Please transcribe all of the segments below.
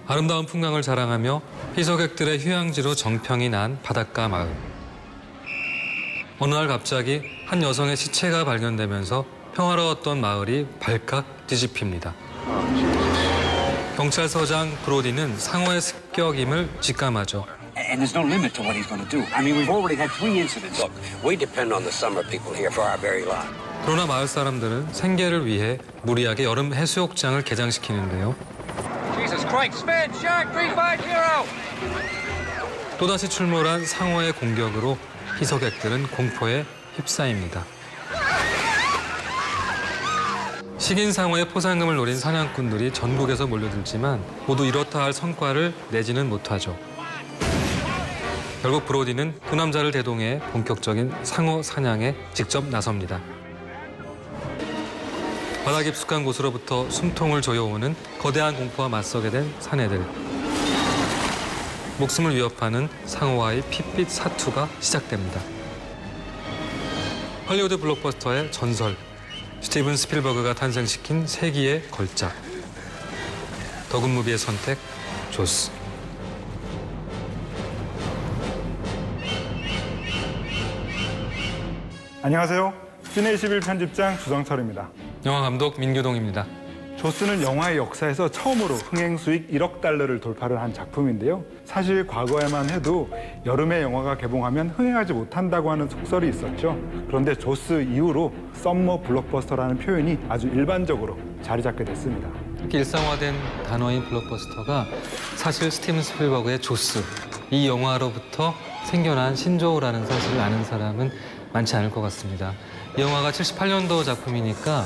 아름다운 풍광을 자랑하며 희석객들의 휴양지로 정평이 난 바닷가 마을. 어느 날 갑자기 한 여성의 시체가 발견되면서 평화로웠던 마을이 발칵 뒤집힙니다. 경찰서장 브로디는 상어의 습격임을 직감하죠. And there's no limit to what he's going to do. I mean, we've already had 3 incidents. Look, we depend on the summer people here for our very life. 그러나 마을 사람들은 생계를 위해 무리하게 여름 해수욕장을 개장시키는데요. Jesus Christ, Sven, Shark 350! 또다시 출몰한 상어의 공격으로 희석객들은 공포에 휩싸입니다. 식인 상어의 포상금을 노린 사냥꾼들이 전국에서 몰려들지만 모두 이렇다 할 성과를 내지는 못하죠. 결국 브로디는 두 남자를 대동해 본격적인 상어 사냥에 직접 나섭니다. 바다 깊숙한 곳으로부터 숨통을 조여오는 거대한 공포와 맞서게 된 사내들. 목숨을 위협하는 상어와의 핏빛 사투가 시작됩니다. 헐리우드 블록버스터의 전설, 스티븐 스필버그가 탄생시킨 세기의 걸작. 더굿무비의 선택, 조스. 안녕하세요. 시네21 편집장 주성철입니다. 영화감독 민규동입니다. 조스는 영화의 역사에서 처음으로 흥행 수익 1억 달러를 돌파를 한 작품인데요. 사실 과거에만 해도 여름에 영화가 개봉하면 흥행하지 못한다고 하는 속설이 있었죠. 그런데 조스 이후로 썸머 블록버스터라는 표현이 아주 일반적으로 자리 잡게 됐습니다. 이렇게 일상화된 단어인 블록버스터가 사실 스티븐 스필버그의 조스, 이 영화로부터 생겨난 신조어라는 사실을 아는 사람은 많지 않을 것 같습니다. 이 영화가 78년도 작품이니까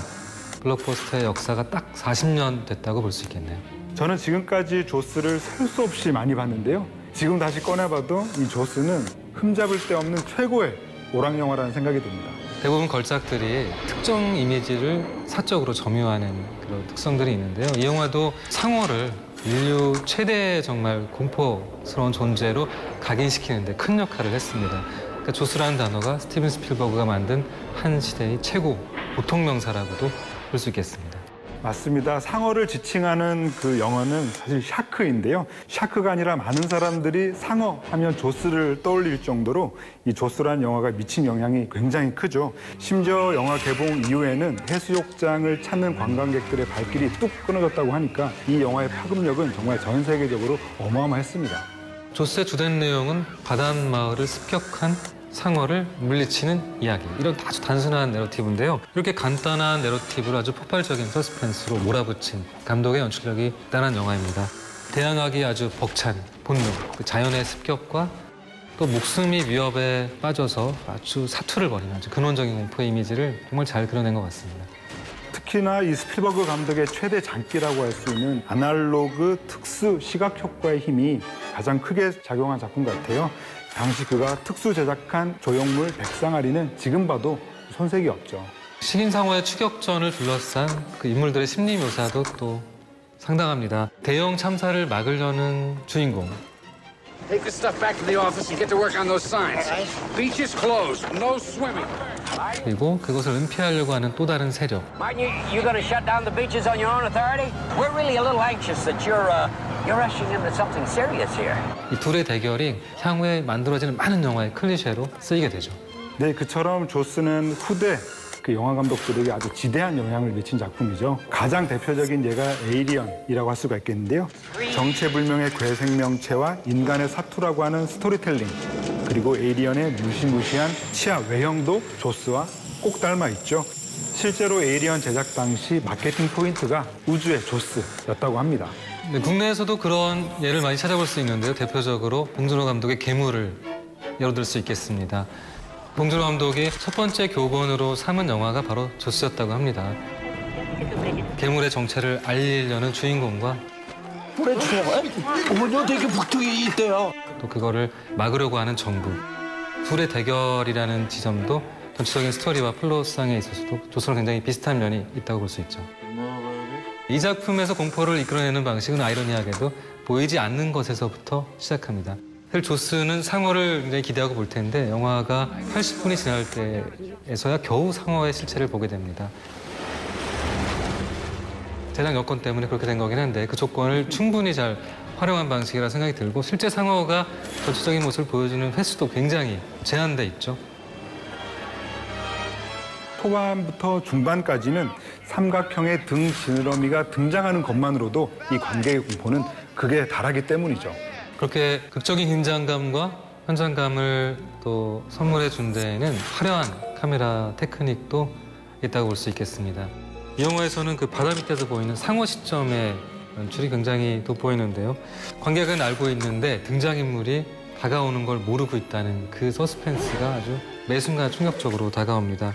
블록버스터의 역사가 딱 40년 됐다고 볼 수 있겠네요. 저는 지금까지 조스를 셀 수 없이 많이 봤는데요. 지금 다시 꺼내봐도 이 조스는 흠잡을 데 없는 최고의 오락 영화라는 생각이 듭니다. 대부분 걸작들이 특정 이미지를 사적으로 점유하는 그런 특성들이 있는데요. 이 영화도 상어를 인류 최대의 정말 공포스러운 존재로 각인시키는 데 큰 역할을 했습니다. 그러니까 조스라는 단어가 스티븐 스필버그가 만든 한 시대의 최고 보통명사라고도 볼 수 있겠습니다. 맞습니다. 상어를 지칭하는 그 영어는 사실 샤크인데요. 샤크가 아니라 많은 사람들이 상어 하면 조스를 떠올릴 정도로 이 조스라는 영화가 미친 영향이 굉장히 크죠. 심지어 영화 개봉 이후에는 해수욕장을 찾는 관광객들의 발길이 뚝 끊어졌다고 하니까 이 영화의 파급력은 정말 전 세계적으로 어마어마했습니다. 조스의 주된 내용은 바닷마을을 습격한 상어를 물리치는 이야기. 이런 아주 단순한 내러티브인데요. 이렇게 간단한 내러티브를 아주 폭발적인 서스펜스로 몰아붙인 감독의 연출력이 대단한 영화입니다. 대항하기 아주 벅찬 본능, 그 자연의 습격과 또 목숨이 위협에 빠져서 아주 사투를 벌이는 아주 근원적인 공포의 이미지를 정말 잘 그려낸 것 같습니다. 특히나 이 스필버그 감독의 최대 장기라고 할 수 있는 아날로그 특수 시각 효과의 힘이 가장 크게 작용한 작품 같아요. 당시 그가 특수 제작한 조형물 백상아리는 지금 봐도 손색이 없죠. 식인상어의 추격전을 둘러싼 그 인물들의 심리 묘사도 또 상당합니다. 대형 참사를 막으려는 주인공. Take the stuff back to the office and get to work on those signs. Beach is closed. No swimming. 그리고 그것을 은폐하려고 하는 또 다른 세력. Martin, you gonna shut down the beaches on your own authority? We're really a little anxious that you're rushing into something serious here. 이 둘의 대결이 향후에 만들어지는 많은 영화의 클리셰로 쓰이게 되죠. 네, 그처럼 조스는 후대 그 영화 감독들에게 아주 지대한 영향을 미친 작품이죠. 가장 대표적인 예가 에이리언이라고 할 수가 있겠는데요. 정체불명의 괴생명체와 인간의 사투라고 하는 스토리텔링, 그리고 에이리언의 무시무시한 치아 외형도 조스와 꼭 닮아 있죠. 실제로 에이리언 제작 당시 마케팅 포인트가 우주의 조스였다고 합니다. 네, 국내에서도 그런 예를 많이 찾아볼 수 있는데요. 대표적으로 봉준호 감독의 괴물을 예로 들 수 있겠습니다. 봉준호 감독이 첫 번째 교본으로 삼은 영화가 바로 조스였다고 합니다. 괴물의 정체를 알리려는 주인공과 불에 추워? 어머니 되게 북쪽이 있대요. 또 그거를 막으려고 하는 정부. 둘의 대결이라는 지점도 전체적인 스토리와 플롯상에 있어서도 조스랑 굉장히 비슷한 면이 있다고 볼 수 있죠. 이 작품에서 공포를 이끌어내는 방식은 아이러니하게도 보이지 않는 것에서부터 시작합니다. 사실 조스는 상어를 굉장히 기대하고 볼 텐데 영화가 80분이 지날 때에서야 겨우 상어의 실체를 보게 됩니다. 제작 여건 때문에 그렇게 된 거긴 한데 그 조건을 충분히 잘 활용한 방식이라 생각이 들고 실제 상어가 전체적인 모습을 보여주는 횟수도 굉장히 제한돼 있죠. 초반부터 중반까지는 삼각형의 등 지느러미가 등장하는 것만으로도 이 관객의 공포는 극에 달하기 때문이죠. 그렇게 극적인 긴장감과 현장감을 또 선물해 준 데에는 화려한 카메라 테크닉도 있다고 볼 수 있겠습니다. 이 영화에서는 그 바다 밑에서 보이는 상어 시점의 연출이 굉장히 돋보이는데요. 관객은 알고 있는데 등장인물이 다가오는 걸 모르고 있다는 그 서스펜스가 아주 매 순간 충격적으로 다가옵니다.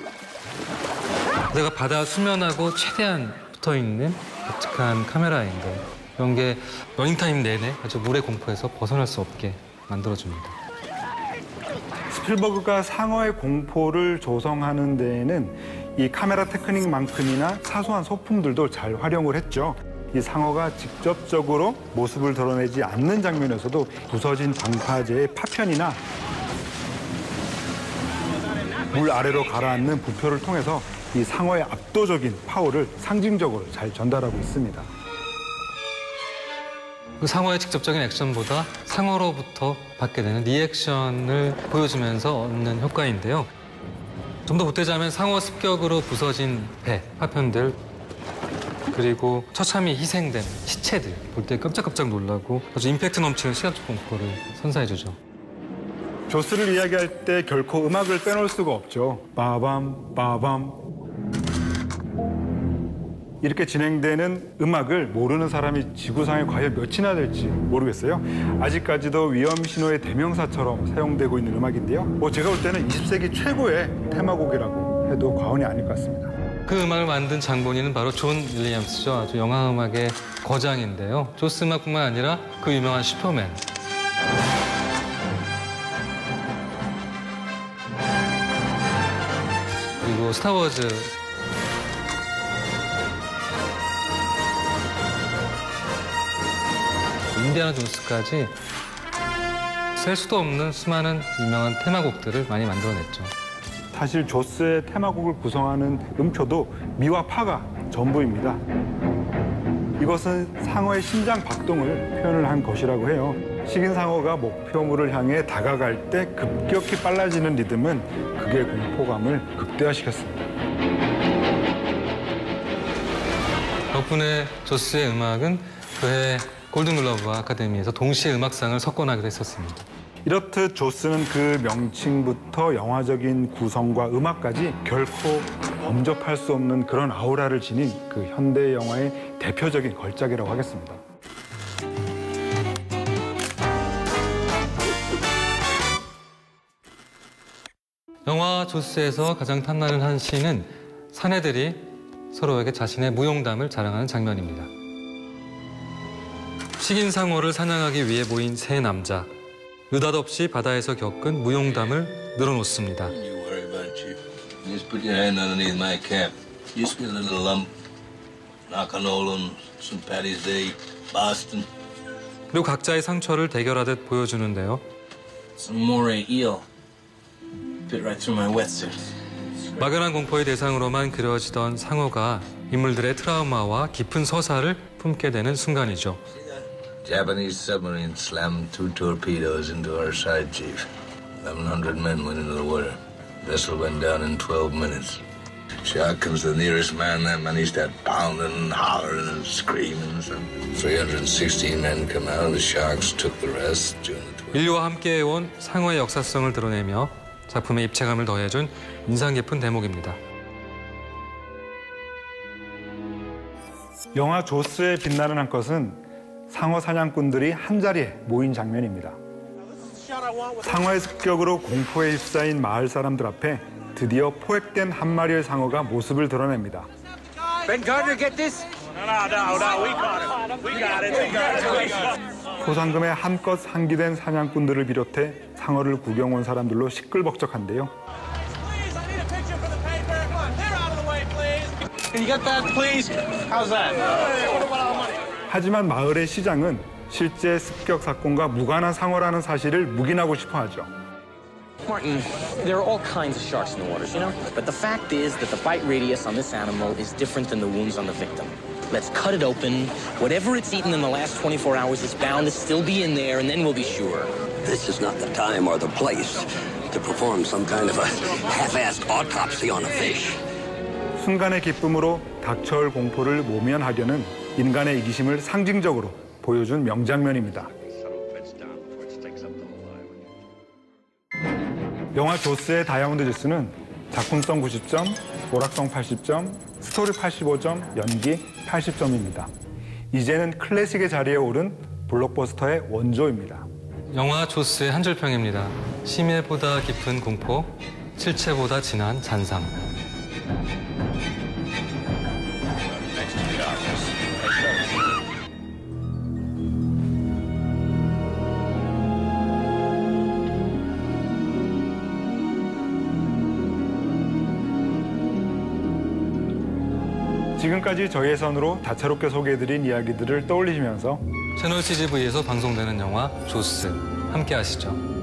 내가 바다 수면하고 최대한 붙어있는 독특한 카메라 앵글, 이런 게 러닝타임 내내 아주 물의 공포에서 벗어날 수 없게 만들어줍니다. 스필버그가 상어의 공포를 조성하는 데에는 이 카메라 테크닉만큼이나 사소한 소품들도 잘 활용을 했죠. 이 상어가 직접적으로 모습을 드러내지 않는 장면에서도 부서진 방파제의 파편이나 물 아래로 가라앉는 부표를 통해서 이 상어의 압도적인 파워를 상징적으로 잘 전달하고 있습니다. 그 상어의 직접적인 액션보다 상어로부터 받게 되는 리액션을 보여주면서 얻는 효과인데요. 좀 더 보태자면 상어 습격으로 부서진 배, 파편들, 그리고 처참히 희생된 시체들 볼 때 깜짝깜짝 놀라고 아주 임팩트 넘치는 시각적 공포를 선사해주죠. 조스를 이야기할 때 결코 음악을 빼놓을 수가 없죠. 빠밤, 빠밤. 이렇게 진행되는 음악을 모르는 사람이 지구상에 과연 몇이나 될지 모르겠어요. 아직까지도 위험 신호의 대명사처럼 사용되고 있는 음악인데요. 제가 볼 때는 20세기 최고의 테마곡이라고 해도 과언이 아닐 것 같습니다. 그 음악을 만든 장본인은 바로 존 윌리엄스죠. 아주 영화 음악의 거장인데요. 조스 음악뿐만 아니라 그 유명한 슈퍼맨, 그리고 스타워즈, 인디아나 존스까지 셀 수도 없는 수많은 유명한 테마곡들을 많이 만들어냈죠. 사실 조스의 테마곡을 구성하는 음표도 미와 파가 전부입니다. 이것은 상어의 심장 박동을 표현을 한 것이라고 해요. 식인 상어가 목표물을 향해 다가갈 때 급격히 빨라지는 리듬은 극의 공포감을 극대화시켰습니다. 덕분에 조스의 음악은 그해 골든글러브와 아카데미에서 동시에 음악상을 석권하기도 했었습니다. 이렇듯 조스는 그 명칭부터 영화적인 구성과 음악까지 결코 범접할 수 없는 그런 아우라를 지닌 그 현대 영화의 대표적인 걸작이라고 하겠습니다. 영화 조스에서 가장 탐나는 한 씬은 사내들이 서로에게 자신의 무용담을 자랑하는 장면입니다. 식인 상어를 사냥하기 위해 모인 세 남자. 느닷없이 바다에서 겪은 무용담을 늘어놓습니다. You worry about you. Just put your hand underneath my cap. Just get a little lump. Knock-on-Nolan, St. Patty's Day, Boston. 그리고 각자의 상처를 대결하듯 보여주는데요. Some moray eel. Fit right through my wetsuit. 막연한 공포의 대상으로만 그려지던 상어가 인물들의 트라우마와 깊은 서사를 품게 되는 순간이죠. Japanese submarine slammed 2 torpedoes into our side, Chief. 1,100 men went into the water. Vessel went down in 12 minutes. Shark comes to the nearest man, that man he started pounding and hollering and screaming. 316 men come out, the sharks took the rest. 인류와 함께해온 상어의 역사성을 드러내며 작품의 입체감을 더해준 인상 깊은 대목입니다. 영화 조스의 빛나는 한 컷은 상어 사냥꾼들이 한자리에 모인 장면입니다. 상어의 습격으로 공포에 휩싸인 마을 사람들 앞에 드디어 포획된 한 마리의 상어가 모습을 드러냅니다. Ben Gardner, get this? 포상금에 한껏 상기된 사냥꾼들을 비롯해 상어를 구경 온 사람들로 시끌벅적한데요. You got that, please? How's that? 하지만 마을의 시장은 실제 습격 사건과 무관한 상어라는 사실을 묵인하고 싶어 하죠. Martin, there are all kinds of sharks in the waters, you know? But the fact is that the bite radius on this animal is different than the wounds on the victim. Let's cut it open. Whatever it's eaten in the last 24 hours is bound to still be in there, and then we'll be sure. This is not the time or the place to perform some kind of a half-assed autopsy on a fish. 순간의 기쁨으로 닥쳐올 공포를 모면하려는 인간의 이기심을 상징적으로 보여준 명장면입니다. 영화 조스의 다이아몬드 주스는 작품성 90점, 오락성 80점, 스토리 85점, 연기 80점입니다. 이제는 클래식의 자리에 오른 블록버스터의 원조입니다. 영화 조스의 한 줄평입니다. 심해보다 깊은 공포, 실체보다 진한 잔상. 지금까지 저희의 선으로 다채롭게 소개해드린 이야기들을 떠올리시면서 채널 CGV에서 방송되는 영화 조스 함께 하시죠.